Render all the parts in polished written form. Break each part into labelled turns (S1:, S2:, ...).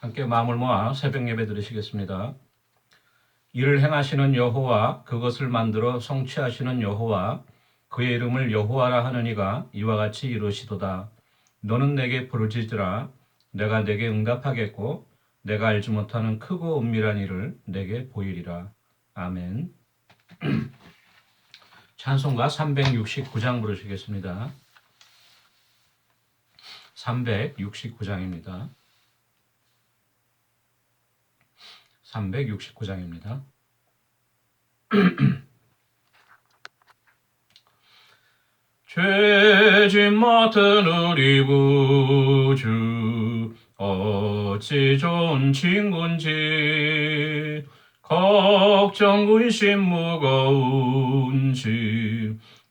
S1: 함께 마음을 모아 새벽 예배 드리시겠습니다. 이를 행하시는 여호와, 그것을 만들어 성취하시는 여호와, 그의 이름을 여호와라 하는 이가 이와 같이 이루시도다. 너는 내게 부르짖으라. 내가 내게 응답하겠고 내가 알지 못하는 크고 은밀한 일을 내게 보이리라. 아멘. 찬송가 369장 부르시겠습니다. 369장입니다. 369장입니다. 죄짐 맡은 우리 구주 어찌 좋은 친구인지 걱정 근심 무거운지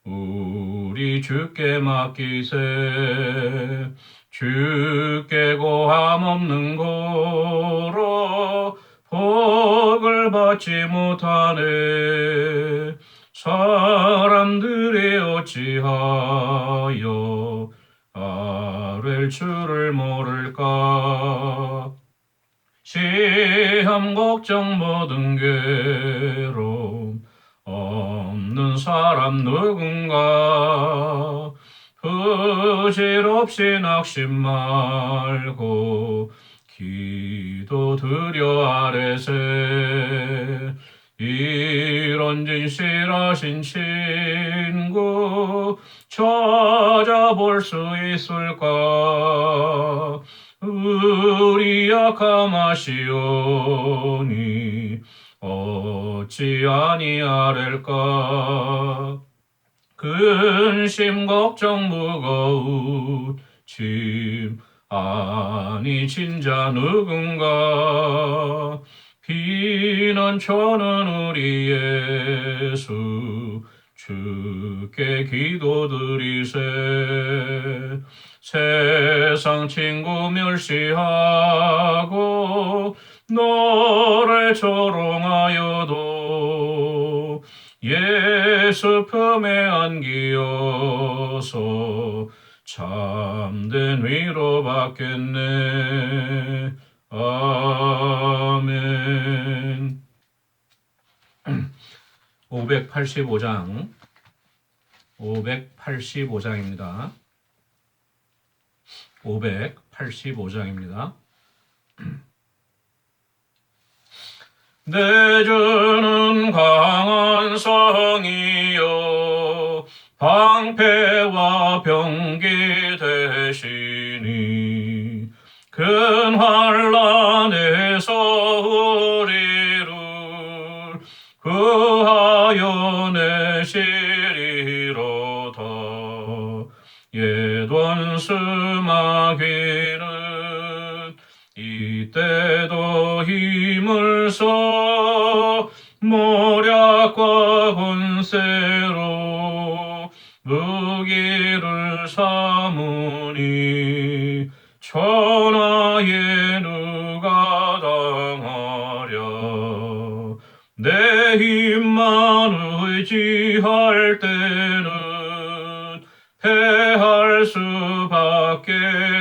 S1: 우리 주께 맡기세. 주께 고함 없는 고로 복을 받지 못하네. 사람들이 어찌하여 아랠 줄을 모를까. 시험 걱정 모든 괴로움 없는 사람 누군가. 부질없이 낙심 말고 기도 드려 아뢰세. 이런 진실하신 친구 찾아볼 수 있을까. 우리 약함 아시오니 어찌 아니하렐까. 근심 걱정 무거운 짐 아니 진자 누군가. 피난처는 우리 예수 주께 기도드리세. 세상 친구 멸시하고 너를 조롱하여도 예수 품에 안기어서 참된 위로 받겠네. 아멘. 585장입니다. 585장입니다. 내 주는 강한 성이요 방패와 병기 되시니 큰 환난에서 우리를 구하여 내시리로다. 옛 원수 마귀는 이때도 힘을 써 모략과 권세로 무기를 삼으니 천하에 누가 당하랴. 내 힘만 의지할 때는 패할 수밖에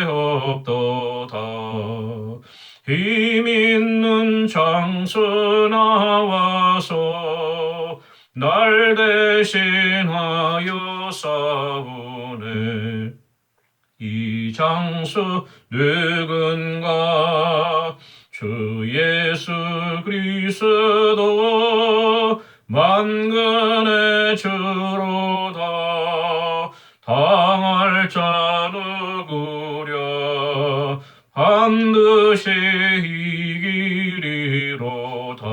S1: 없도다. 힘 있는 장수 나와서 날 대신하여 싸우네. 이 장수 누군가. 주 예수 그리스도 만군의 주로다. 당할 자 누구랴. 반드시 이기리로다.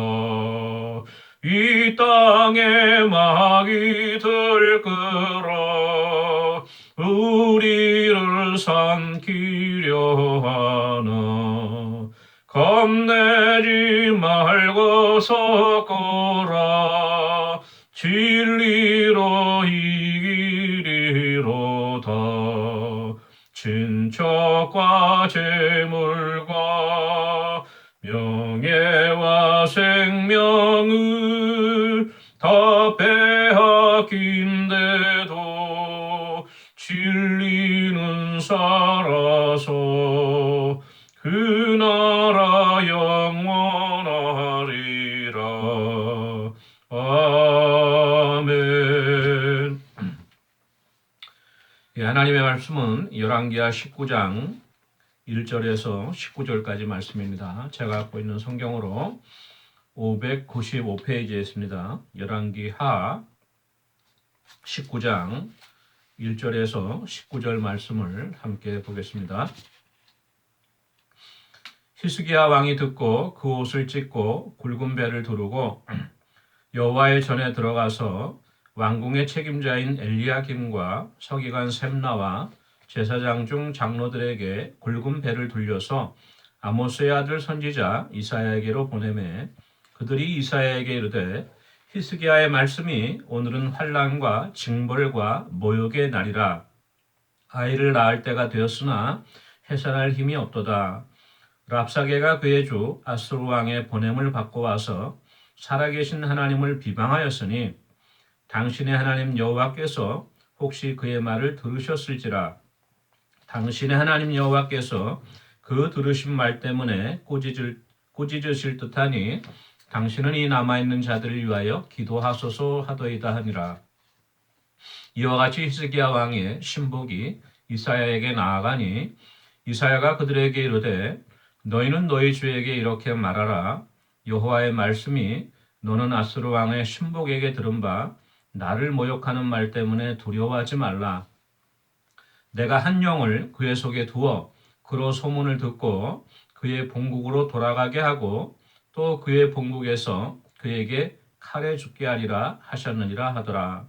S1: 이 땅에 마귀 들끓어 우리를 삼키려 하나. 겁내지 말고 섰거라. 진리로 이기리로다. 친척과 재물과 명예와 생명을 다 빼앗긴데도 진리는 살아서 그 나라 영원하리라. 아멘. 예, 하나님의 말씀은 열왕기하 19장 1절에서 19절까지 말씀입니다. 제가 갖고 있는 성경으로 595페이지에 있습니다. 열왕기하 19장 1절에서 19절 말씀을 함께 보겠습니다. 히스기야 왕이 듣고 그 옷을 찢고 굵은 배를 두르고 여호와의 전에 들어가서 왕궁의 책임자인 엘리야김과 서기관 셈나와 제사장 중 장로들에게 굵은 배를 돌려서 아모스의 아들 선지자 이사야에게로 보내매 그들이 이사야에게 이르되 히스기야의 말씀이 오늘은 환난과 징벌과 모욕의 날이라. 아이를 낳을 때가 되었으나 해산할 힘이 없도다. 랍사게가 그의 주 아수르 왕의 보냄을 받고 와서 살아계신 하나님을 비방하였으니 당신의 하나님 여호와께서 혹시 그의 말을 들으셨을지라. 당신의 하나님 여호와께서 그 들으신 말 때문에 꾸짖으실 듯하니 당신은 이 남아있는 자들을 위하여 기도하소서 하더이다 하니라. 이와 같이 히스기야 왕의 신복이 이사야에게 나아가니 이사야가 그들에게 이르되 너희는 너희 주에게 이렇게 말하라. 여호와의 말씀이 너는 아수르 왕의 신복에게 들은 바 나를 모욕하는 말 때문에 두려워하지 말라. 내가 한 영을 그의 속에 두어 그로 소문을 듣고 그의 본국으로 돌아가게 하고 또 그의 본국에서 그에게 칼에 죽게 하리라 하셨느니라 하더라.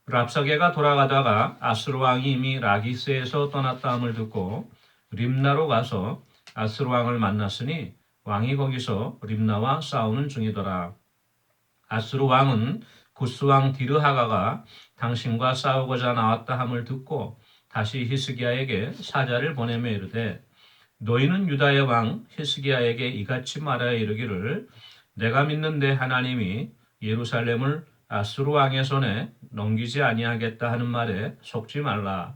S1: 랍사게가 돌아가다가 아수르 왕이 이미 라기스에서 떠났다 함을 듣고 림나로 가서 아수르 왕을 만났으니 왕이 거기서 림나와 싸우는 중이더라. 아수르 왕은 구스 왕 디르하가가 당신과 싸우고자 나왔다 함을 듣고 다시 히스기야에게 사자를 보내며 이르되 너희는 유다의 왕 히스기야에게 이같이 말하여 이르기를 내가 믿는 내 하나님이 예루살렘을 아수르 왕의 손에 넘기지 아니하겠다 하는 말에 속지 말라.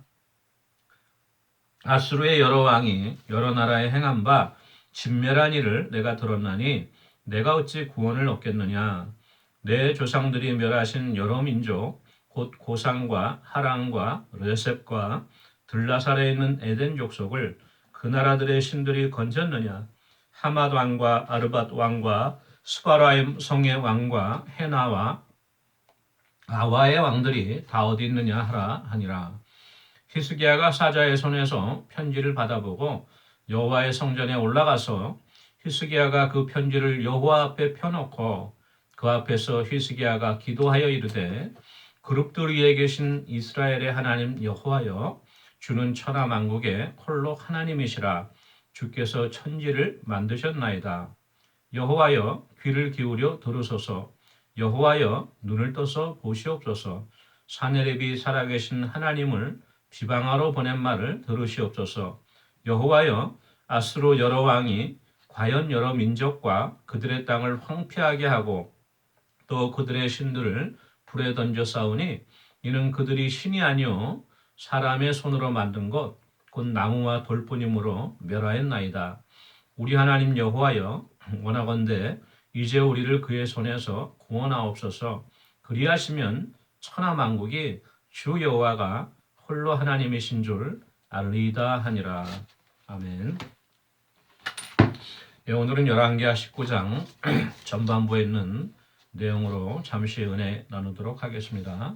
S1: 아수르의 여러 왕이 여러 나라에 행한 바 진멸한 일을 내가 들었나니 내가 어찌 구원을 얻겠느냐. 내 조상들이 멸하신 여러 민족 곧 고산과 하란과 레셉과 들라살에 있는 에덴 족속을 그 나라들의 신들이 건졌느냐. 하맛 왕과 아르밧 왕과 스바라임 성의 왕과 헤나와 아와의 왕들이 다 어디 있느냐 하라 하니라. 히스기야가 사자의 손에서 편지를 받아보고 여호와의 성전에 올라가서 히스기야가 그 편지를 여호와 앞에 펴놓고 그 앞에서 히스기야가 기도하여 이르되 그룹들 위에 계신 이스라엘의 하나님 여호와여 주는 천하 만국의 홀로 하나님이시라. 주께서 천지를 만드셨나이다. 여호와여 귀를 기울여 들으소서. 여호와여 눈을 떠서 보시옵소서. 사내립이 살아계신 하나님을 비방하러 보낸 말을 들으시옵소서. 여호와여 아수르 여러 왕이 과연 여러 민족과 그들의 땅을 황폐하게 하고 또 그들의 신들을 불에 던져 싸우니 이는 그들이 신이 아니요 사람의 손으로 만든 것 곧 나무와 돌뿐이므로 멸하였나이다. 우리 하나님 여호와여 원하건대 이제 우리를 그의 손에서 구원하옵소서. 그리하시면 천하 만국이 주 여호와가 홀로 하나님이신 줄 알리이다 하니라. 아멘. 예, 오늘은 열왕기하 19장 전반부에 있는 내용으로 잠시 은혜 나누도록 하겠습니다.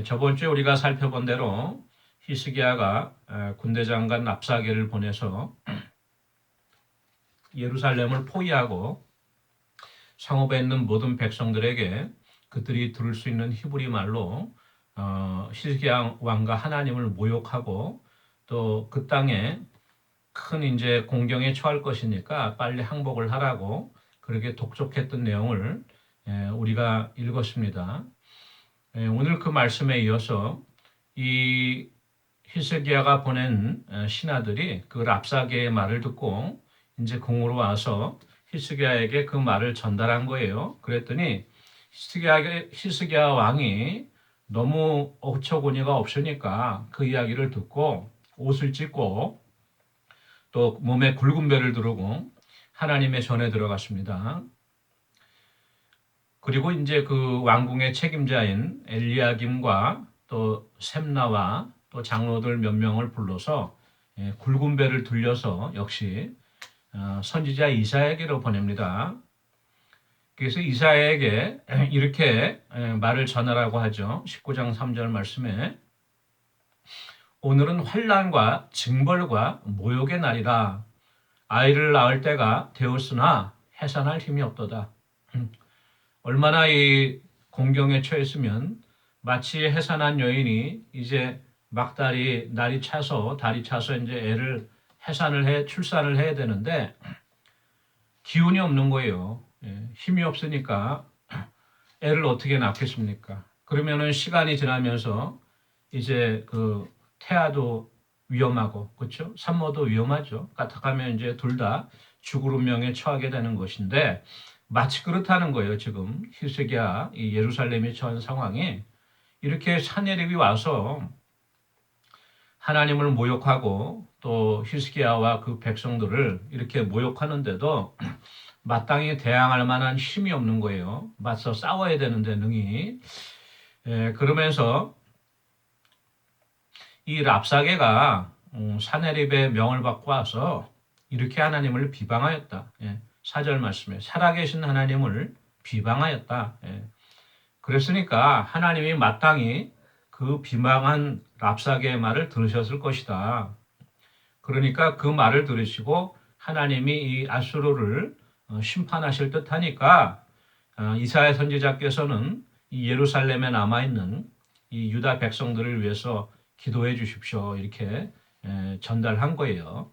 S1: 저번 주에 우리가 살펴본 대로 히스기야가 군대 장관 랍사게를 보내서 예루살렘을 포위하고 성읍에 있는 모든 백성들에게 그들이 들을 수 있는 히브리 말로 히스기야 왕과 하나님을 모욕하고 또 그 땅에 큰 이제 공경에 처할 것이니까 빨리 항복을 하라고 그렇게 독촉했던 내용을 우리가 읽었습니다. 오늘 그 말씀에 이어서 이 히스기야가 보낸 신하들이 그 랍사게의 말을 듣고 이제 궁으로 와서 히스기야에게 그 말을 전달한 거예요. 그랬더니 히스기야 왕이 너무 어처구니가 없으니까 그 이야기를 듣고 옷을 찢고 또 몸에 굵은 배를 두르고 하나님의 전에 들어갔습니다. 그리고 이제 그 왕궁의 책임자인 엘리야김과 또 셈나와 또 장로들 몇 명을 불러서 굵은 배를 들려서 역시 선지자 이사야에게로 보냅니다. 그래서 이사야에게 이렇게 말을 전하라고 하죠. 19장 3절 말씀에 오늘은 환난과 징벌과 모욕의 날이라. 아이를 낳을 때가 되었으나 해산할 힘이 없도다. 얼마나 이 공경에 처했으면 마치 해산한 여인이 이제 막달이 다리 차서 이제 애를 출산을 해야 되는데 기운이 없는 거예요. 힘이 없으니까 애를 어떻게 낳겠습니까? 그러면은 시간이 지나면서 이제 그 태아도 위험하고, 그렇죠? 산모도 위험하죠. 까딱하면 이제 둘 다 죽을 운명에 처하게 되는 것인데 마치 그렇다는 거예요. 지금 히스기야 이 예루살렘이 처한 상황이 이렇게 사내립이 와서 하나님을 모욕하고 또 히스기야와 그 백성들을 이렇게 모욕하는데도 마땅히 대항할 만한 힘이 없는 거예요. 맞서 싸워야 되는데 능히. 그러면서 이 랍사게가 사내립의 명을 받고 와서 이렇게 하나님을 비방하였다. 4절 말씀에 살아계신 하나님을 비방하였다. 그랬으니까 하나님이 마땅히 그 비방한 랍사게의 말을 들으셨을 것이다. 그러니까 그 말을 들으시고 하나님이 이 아수르를 심판하실 듯하니까 이사야 선지자께서는 이 예루살렘에 남아있는 이 유다 백성들을 위해서 기도해 주십시오. 이렇게 전달한 거예요.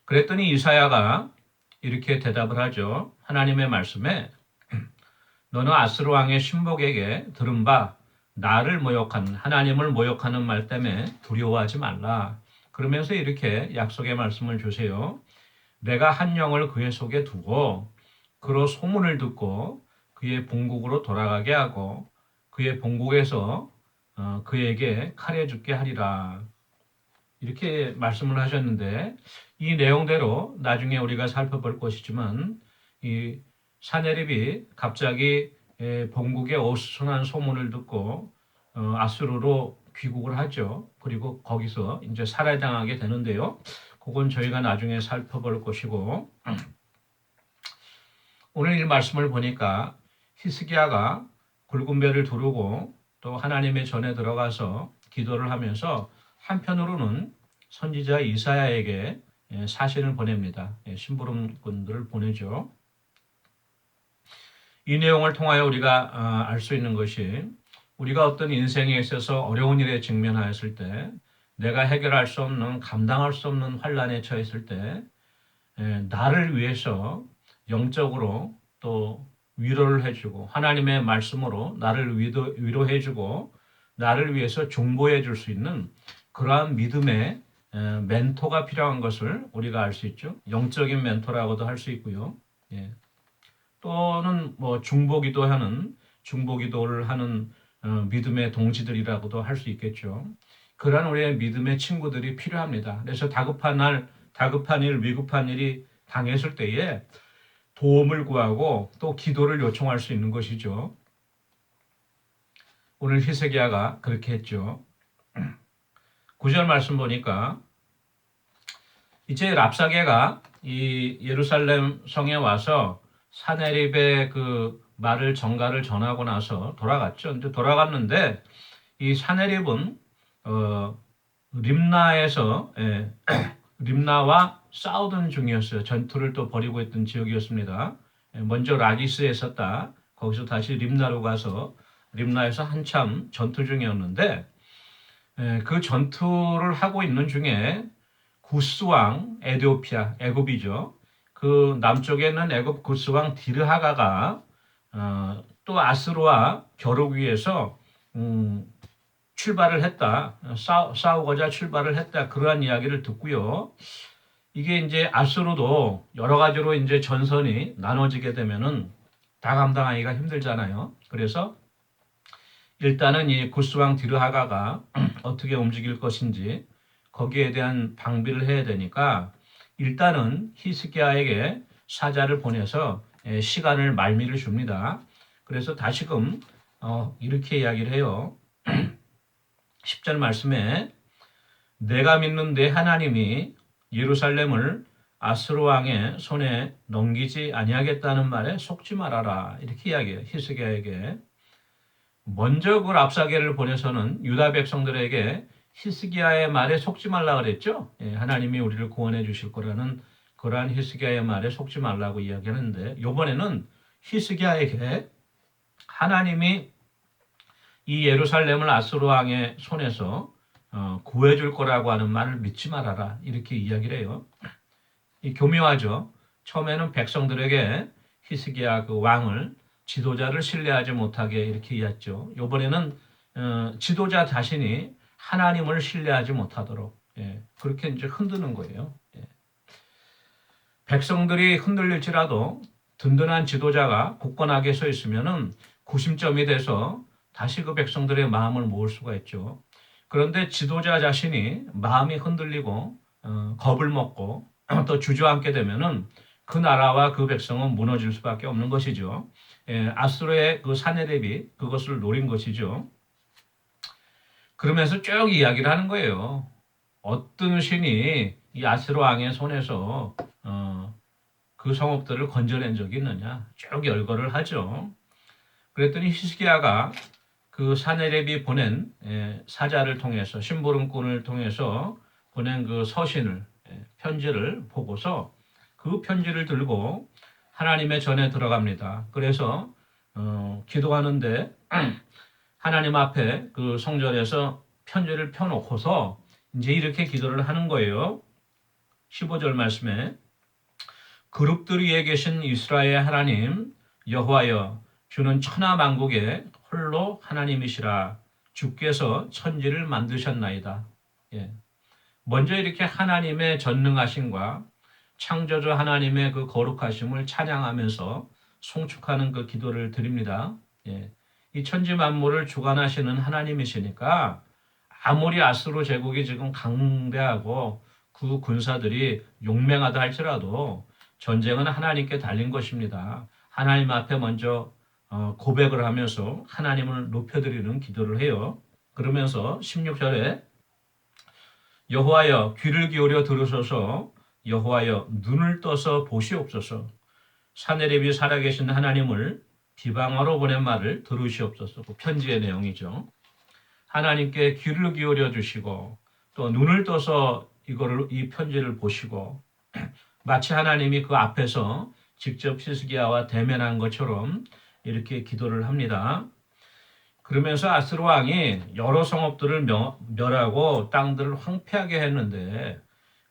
S1: 그랬더니 이사야가 이렇게 대답을 하죠. 하나님의 말씀에 너는 아스루 왕의 신복에게 들은 바 나를 모욕하는 하나님을 모욕하는 말 때문에 두려워하지 말라. 그러면서 이렇게 약속의 말씀을 주세요. 내가 한 영을 그의 속에 두고 그로 소문을 듣고 그의 본국으로 돌아가게 하고 그의 본국에서 그에게 칼에 죽게 하리라. 이렇게 말씀을 하셨는데 이 내용대로 나중에 우리가 살펴볼 것이지만 이 사내립이 갑자기 본국의 어수선한 소문을 듣고 아수르로 귀국을 하죠. 그리고 거기서 이제 살해당하게 되는데요. 그건 저희가 나중에 살펴볼 것이고 오늘 이 말씀을 보니까 히스기야가 굵은 배를 두르고 또 하나님의 전에 들어가서 기도를 하면서 한편으로는 선지자 이사야에게 사신을 보냅니다. 심부름꾼들을 보내죠. 이 내용을 통하여 우리가 알 수 있는 것이 우리가 어떤 인생에 있어서 어려운 일에 직면하였을 때 내가 해결할 수 없는 감당할 수 없는 환난에 처했을 때 나를 위해서 영적으로 또 위로를 해주고 하나님의 말씀으로 나를 위로해주고 나를 위해서 중보해 줄 수 있는 그러한 믿음의 멘토가 필요한 것을 우리가 알 수 있죠. 영적인 멘토라고도 할 수 있고요. 또는 뭐 중보기도를 하는 믿음의 동지들이라고도 할 수 있겠죠. 그러한 우리의 믿음의 친구들이 필요합니다. 그래서 다급한 일, 위급한 일이 당했을 때에 도움을 구하고 또 기도를 요청할 수 있는 것이죠. 오늘 히스기야가 그렇게 했죠. 9절 말씀 보니까 이제 랍사게가 이 예루살렘 성에 와서 사내립의 그 말을 전가를 전하고 나서 돌아갔죠. 근데 돌아갔는데 이 사내립은 림나에서 림나와 싸우던 중이었어요. 전투를 또 벌이고 있던 지역이었습니다. 먼저 라기스에 있었다. 거기서 다시 림나로 가서 림나에서 한참 전투 중이었는데 그 전투를 하고 있는 중에 구스왕 에디오피아, 애굽이죠. 그 남쪽에 있는 애굽 구스왕 디르하가가 또 아스루와 겨루기 위해서 출발을 했다. 싸우고자 출발을 했다. 그러한 이야기를 듣고요. 이게 이제 아스루도 여러 가지로 이제 전선이 나눠지게 되면은 다 감당하기가 힘들잖아요. 그래서 일단은 이 구스왕 디르하가가 어떻게 움직일 것인지 거기에 대한 방비를 해야 되니까 일단은 히스기야에게 사자를 보내서 시간을 말미를 줍니다. 그래서 다시금 이렇게 이야기를 해요. 10절 말씀에 내가 믿는 내 하나님이 예루살렘을 아스로 왕의 손에 넘기지 아니하겠다는 말에 속지 말아라. 이렇게 이야기해요. 히스기야에게. 먼저 그 랍사게를 보내서는 유다 백성들에게 히스기야의 말에 속지 말라 그랬죠. 하나님이 우리를 구원해 주실 거라는 그러한 히스기야의 말에 속지 말라고 이야기하는데 이번에는 히스기야에게 하나님이 이 예루살렘을 아스로 왕의 손에서 구해줄 거라고 하는 말을 믿지 말아라. 이렇게 이야기를 해요. 이 교묘하죠. 처음에는 백성들에게 히스기야 그 왕을 지도자를 신뢰하지 못하게 이렇게 이야기했죠. 이번에는 지도자 자신이 하나님을 신뢰하지 못하도록 그렇게 이제 흔드는 거예요. 백성들이 흔들릴지라도 든든한 지도자가 굳건하게 서 있으면은 구심점이 돼서 다시 그 백성들의 마음을 모을 수가 있죠. 그런데 지도자 자신이 마음이 흔들리고 겁을 먹고 또 주저앉게 되면은 그 나라와 그 백성은 무너질 수밖에 없는 것이죠. 아수르의 그 사내립이 그것을 노린 것이죠. 그러면서 쭉 이야기를 하는 거예요. 어떤 신이 이 아수르 왕의 손에서 그 성읍들을 건져낸 적이 있느냐 쭉 열거를 하죠. 그랬더니 히스기야가 그 사내립이 보낸 사자를 통해서 심부름꾼을 통해서 보낸 그 서신을 편지를 보고서 그 편지를 들고 하나님의 전에 들어갑니다. 그래서 기도하는데 하나님 앞에 그 성전에서 편지를 펴놓고서 이제 이렇게 기도를 하는 거예요. 15절 말씀에 그룹들 위에 계신 이스라엘 하나님 여호와여 주는 천하 만국의 홀로 하나님이시라 주께서 천지를 만드셨나이다. 먼저 이렇게 하나님의 전능하심과 창조주 하나님의 그 거룩하심을 찬양하면서 송축하는 그 기도를 드립니다. 이 천지 만물을 주관하시는 하나님이시니까 아무리 아수르 제국이 지금 강대하고 그 군사들이 용맹하다 할지라도 전쟁은 하나님께 달린 것입니다. 하나님 앞에 먼저 고백을 하면서 하나님을 높여드리는 기도를 해요. 그러면서 16절에 여호와여 귀를 기울여 들으소서 여호와여 눈을 떠서 보시옵소서 사내립이 살아계신 하나님을 비방하러 보낸 말을 들으시옵소서. 그 편지의 내용이죠. 하나님께 귀를 기울여 주시고 또 눈을 떠서 이 편지를 보시고 마치 하나님이 그 앞에서 직접 히스기야와 대면한 것처럼 이렇게 기도를 합니다. 그러면서 아스루 왕이 여러 성읍들을 멸하고 땅들을 황폐하게 했는데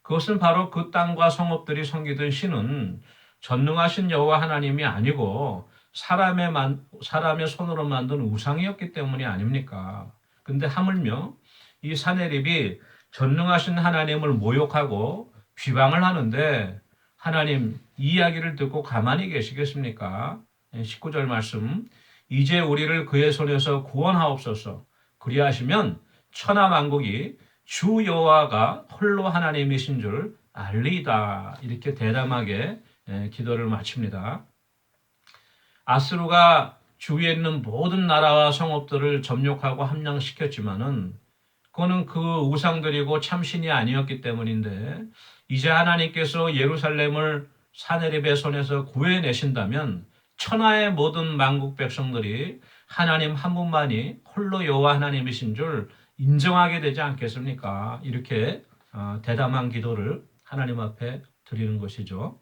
S1: 그것은 바로 그 땅과 성읍들이 섬기던 신은 전능하신 여호와 하나님이 아니고 사람의 손으로 만든 우상이었기 때문이 아닙니까? 근데 하물며 이 사내립이 전능하신 하나님을 모욕하고 비방을 하는데 하나님 이 이야기를 듣고 가만히 계시겠습니까? 19절 말씀 이제 우리를 그의 손에서 구원하옵소서 그리하시면 천하 만국이 주 여호와가 홀로 하나님이신 줄 알리이다. 이렇게 대담하게 기도를 마칩니다. 아스루가 주위에 있는 모든 나라와 성읍들을 점령하고 함량시켰지만은 그거는 그 우상들이고 참신이 아니었기 때문인데 이제 하나님께서 예루살렘을 사내립의 손에서 구해내신다면 천하의 모든 만국 백성들이 하나님 한 분만이 홀로 여호와 하나님이신 줄 인정하게 되지 않겠습니까? 이렇게 대담한 기도를 하나님 앞에 드리는 것이죠.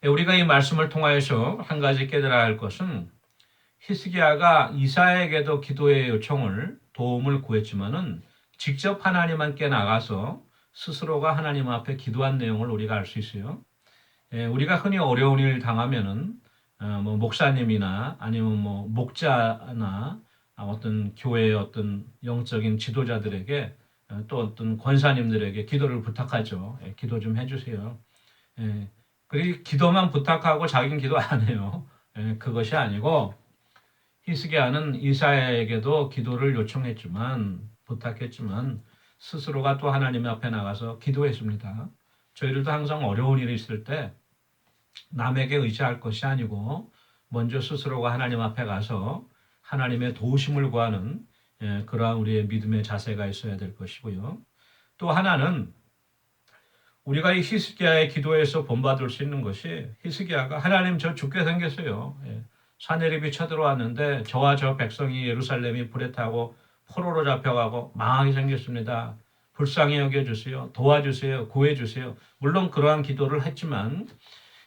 S1: 우리가 이 말씀을 통하여서 한 가지 깨달아야 할 것은 히스기야가 이사야에게도 기도의 요청을 도움을 구했지만은 직접 하나님께 나가서 스스로가 하나님 앞에 기도한 내용을 우리가 알 수 있어요. 우리가 흔히 어려운 일 당하면은 뭐 목사님이나 아니면 뭐 목자나 어떤 교회의 어떤 영적인 지도자들에게 또 어떤 권사님들에게 기도를 부탁하죠. 기도 좀 해주세요. 그리고 기도만 부탁하고 자기는 기도 안 해요. 그것이 아니고 히스기야는 이사야에게도 기도를 요청했지만 부탁했지만 스스로가 또 하나님 앞에 나가서 기도했습니다. 저희들도 항상 어려운 일이 있을 때 남에게 의지할 것이 아니고 먼저 스스로가 하나님 앞에 가서 하나님의 도우심을 구하는 그러한 우리의 믿음의 자세가 있어야 될 것이고요. 또 하나는 우리가 이 히스기야의 기도에서 본받을 수 있는 것이, 히스기야가 하나님 저 죽게 생겼어요. 사내립이 쳐들어왔는데 저와 저 백성이 예루살렘이 불에 타고 포로로 잡혀가고 망하게 생겼습니다. 불쌍히 여겨주세요. 도와주세요. 구해주세요. 물론 그러한 기도를 했지만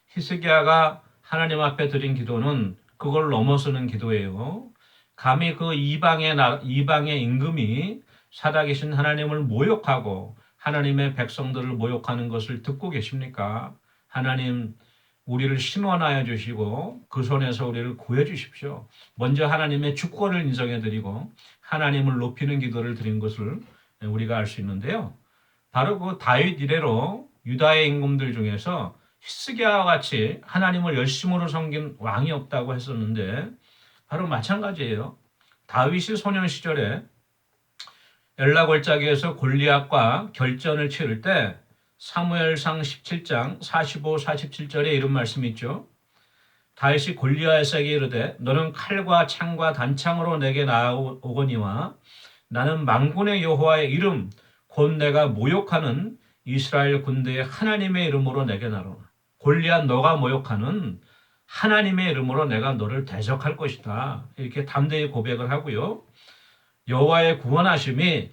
S1: 히스기야가 하나님 앞에 드린 기도는 그걸 넘어서는 기도예요. 감히 그 이방의 임금이 살아계신 하나님을 모욕하고 하나님의 백성들을 모욕하는 것을 듣고 계십니까? 하나님, 우리를 신원하여 주시고 그 손에서 우리를 구해 주십시오. 먼저 하나님의 주권을 인정해 드리고 하나님을 높이는 기도를 드린 것을 우리가 알 수 있는데요. 바로 그 다윗 이래로 유다의 임금들 중에서 히스기야와 같이 하나님을 열심으로 섬긴 왕이 없다고 했었는데 바로 마찬가지예요. 다윗이 소년 시절에 엘라 골짜기에서 골리앗과 결전을 치를 때 사무엘상 17장 45, 47절에 이런 말씀이 있죠. 다윗이 골리앗에게 이르되 너는 칼과 창과 단창으로 내게 나아오거니와 나는 만군의 여호와의 이름 곧 내가 모욕하는 이스라엘 군대의 하나님의 이름으로 내게 나로나. 골리앗 너가 모욕하는 하나님의 이름으로 내가 너를 대적할 것이다. 이렇게 담대히 고백을 하고요. 여호와의 구원하심이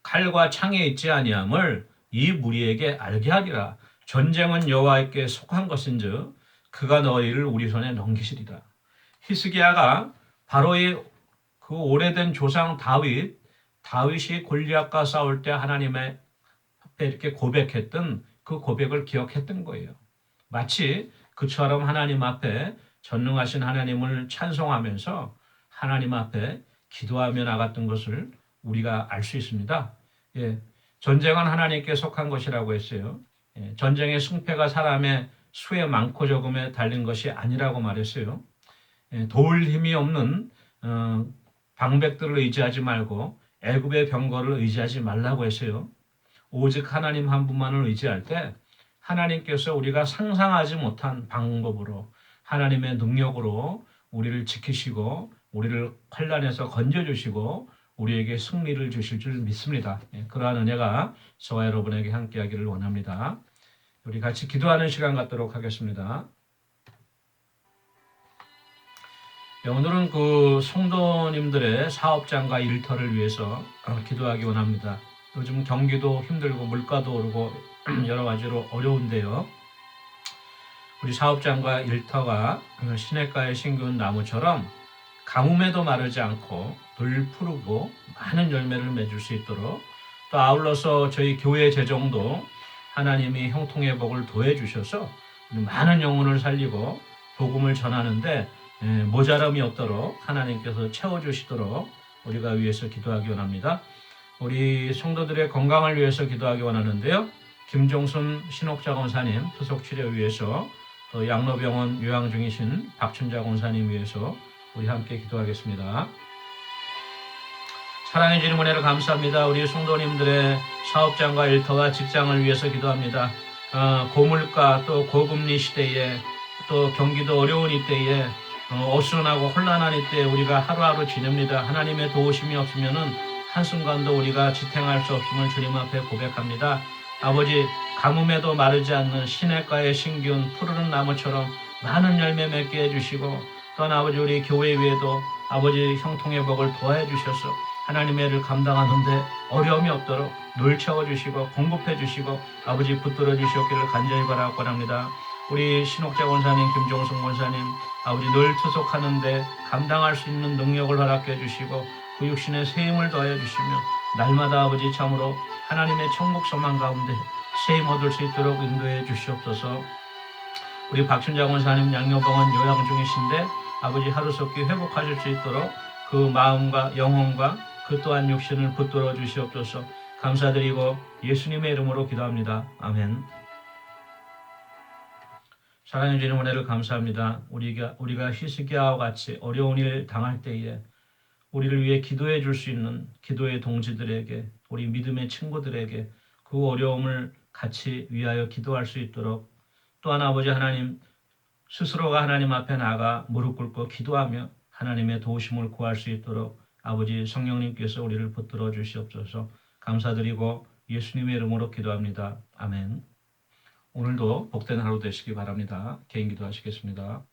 S1: 칼과 창에 있지 아니함을 이 무리에게 알게 하리라. 전쟁은 여호와께 속한 것인즉 그가 너희를 우리 손에 넘기시리라. 히스기야가 바로 그 오래된 조상 다윗이 골리앗과 싸울 때 하나님의 앞에 이렇게 고백했던 그 고백을 기억했던 거예요. 마치 그처럼 하나님 앞에 전능하신 하나님을 찬송하면서 하나님 앞에 기도하며 나갔던 것을 우리가 알 수 있습니다. 전쟁은 하나님께 속한 것이라고 했어요. 전쟁의 승패가 사람의 수의 많고 적음에 달린 것이 아니라고 말했어요. 도울 힘이 없는 방백들을 의지하지 말고 애굽의 병거를 의지하지 말라고 했어요. 오직 하나님 한 분만을 의지할 때 하나님께서 우리가 상상하지 못한 방법으로 하나님의 능력으로 우리를 지키시고 우리를 환난에서 건져주시고 우리에게 승리를 주실 줄 믿습니다. 그러한 은혜가 저와 여러분에게 함께하기를 원합니다. 우리 같이 기도하는 시간 갖도록 하겠습니다. 오늘은 그 성도님들의 사업장과 일터를 위해서 기도하기 원합니다. 요즘 경기도 힘들고 물가도 오르고 여러 가지로 어려운데요. 우리 사업장과 일터가 시냇가에 심겨온 나무처럼 가뭄에도 마르지 않고 늘 푸르고 많은 열매를 맺을 수 있도록, 또 아울러서 저희 교회 재정도 하나님이 형통의 복을 더해 주셔서 많은 영혼을 살리고 복음을 전하는데 모자람이 없도록 하나님께서 채워주시도록 우리가 위해서 기도하기 원합니다. 우리 성도들의 건강을 위해서 기도하기 원하는데요. 김종순 신옥자 권사님 투속 치료 위해서, 또 양로병원 요양 중이신 박춘자 권사님 위해서 우리 함께 기도하겠습니다. 사랑해 주님 은혜를 감사합니다. 우리 성도님들의 사업장과 일터와 직장을 위해서 기도합니다. 고물가 또 고금리 시대에 또 경기도 어려운 이때에 어수선하고 혼란한 이때에 우리가 하루하루 지냅니다. 하나님의 도우심이 없으면은 한순간도 우리가 지탱할 수 없음을 주님 앞에 고백합니다. 아버지, 가뭄에도 마르지 않는 시냇가에 심기운 푸르른 나무처럼 많은 열매 맺게 해주시고, 또한 아버지 우리 교회 위에도 아버지 형통의 복을 더해 주셔서 하나님의 일을 감당하는데 어려움이 없도록 늘 채워주시고 공급해 주시고 아버지 붙들어 주시옵기를 간절히 바라고 합니다. 우리 신옥자 권사님, 김종승 권사님 아버지 늘 투속하는데 감당할 수 있는 능력을 허락해 주시고 그 육신의 새 힘을 더해 주시며 날마다 아버지 참으로 하나님의 천국 소망 가운데 새 힘 얻을 수 있도록 인도해 주시옵소서. 우리 박춘자 권사님 양로병원 요양 중이신데 아버지 하루속히 회복하실 수 있도록 그 마음과 영혼과 그 또한 육신을 붙들어 주시옵소서. 감사드리고 예수님의 이름으로 기도합니다. 아멘. 사랑해 주님 은혜를 감사합니다. 우리가 히스기야와 같이 어려운 일 당할 때에 우리를 위해 기도해 줄 수 있는 기도의 동지들에게, 우리 믿음의 친구들에게 그 어려움을 같이 위하여 기도할 수 있도록, 또한 아버지 하나님 스스로가 하나님 앞에 나가 무릎 꿇고 기도하며 하나님의 도우심을 구할 수 있도록 아버지 성령님께서 우리를 붙들어 주시옵소서. 감사드리고 예수님의 이름으로 기도합니다. 아멘. 오늘도 복된 하루 되시기 바랍니다. 개인 기도하시겠습니다.